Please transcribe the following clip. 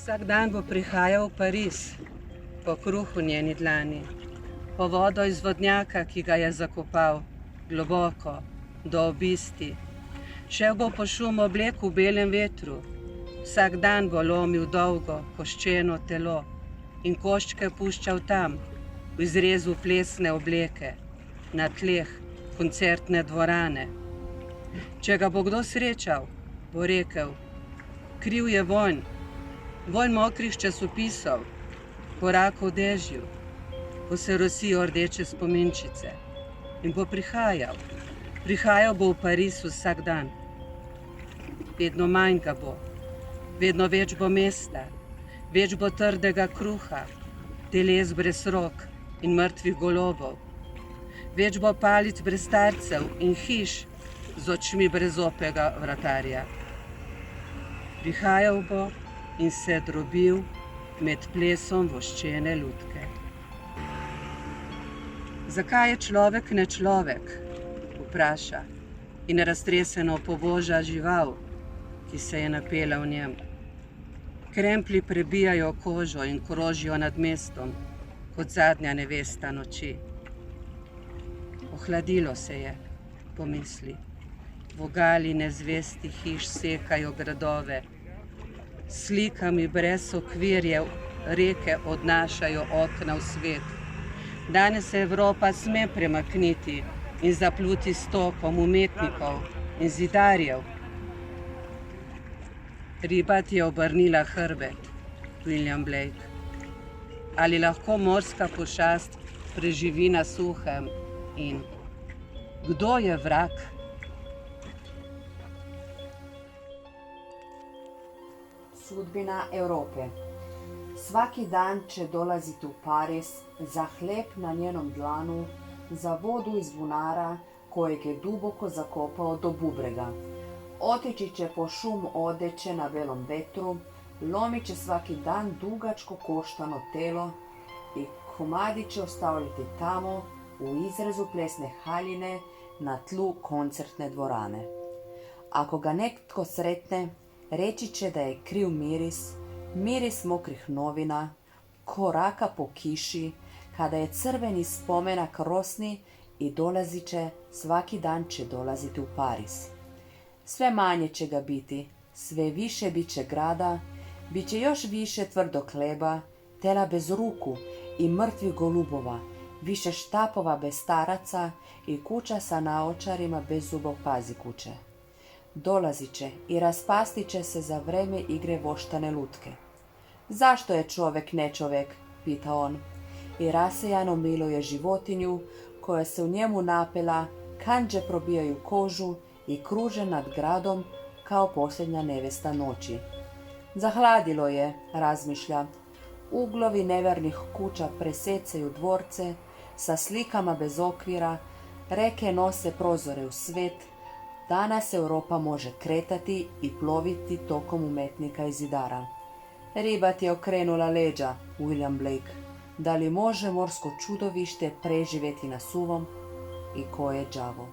Vsak dan bo prihajal v Pariz, po kruh v njeni dlani, po vodo iz vodnjaka, ki ga je zakopal, globoko, do obisti. Šel bo po šum oblek v belem vetru, vsak dan bo lomil dolgo, koščeno telo in koščke puščal tam, v izrezu plesne obleke, na tleh koncertne dvorane. Če ga bo kdo srečal, bo rekel, kriv je vonj mokrih časopisov, korak v dežju, ko se rosijo rdeče spominčice. In bo prihajal bo v Pariz vsak dan. Vedno manj ga bo, vedno več bo mesta, več bo trdega kruha, teles brez rok in mrtvih golobov. Več bo palic brez starcev in hiš z očmi brezopega vratarja. Prihajal bo in se drobil med plesom voščene lutke. Zakaj je človek ne človek? Vpraša in raztreseno poboža žival, ki se je napela v njem. Kremplji prebijajo kožo in krožijo nad mestom, kot zadnja nevesta noči. Ohladilo se je, pomisli. Vogali nezvestih hiš sekajo gradove, slikami brez okvirjev reke odnašajo okna v svet. Danes se Evropa sme premakniti in zapluti s tokom umetnikov in zidarjev. Riba ti je obrnila hrbet, William Blake. Ali lahko morska pošast preživi na suhem in kdo je vrag? Sudbina Evrope. Svaki dan će dolaziti u Pariz za hljeb na njenom dlanu, za vodu iz bunara kojeg je duboko zakopao do bubrega. Otići će po šum odeće na belom vetru, lomit će svaki dan dugačko koštano telo i komadi će ostavljati tamo u izrezu plesne haljine na tlu koncertne dvorane. Ako ga netko sretne, reći će da je kriv miris mokrih novina, koraka po kiši, kada je crveni spomenak rosni i svaki dan će dolaziti u Pariz. Sve manje će ga biti, sve više bit će grada, bit će još više tvrdog hleba, tela bez ruku i mrtvih golubova, više štapova bez staraca i kuća sa naočarima bez zubov pazikuće. Dolazit će i raspastit će se za vreme igre voštane lutke. Zašto je čovjek ne čovjek, pita on, i rasejano miluje životinju koja se u njemu napela, kandže probijaju kožu i kruže nad gradom kao posljednja nevesta noći. Zahladilo je, razmišlja, uglovi nevernih kuća presecaju dvorce, sa slikama bez okvira, reke nose prozore u svet. Danas Europa može kretati i ploviti tokom umetnika i zidara. Riba ti je okrenula leđa, William Blake. Da li može morsko čudovište preživjeti na suvom i ko je đavo?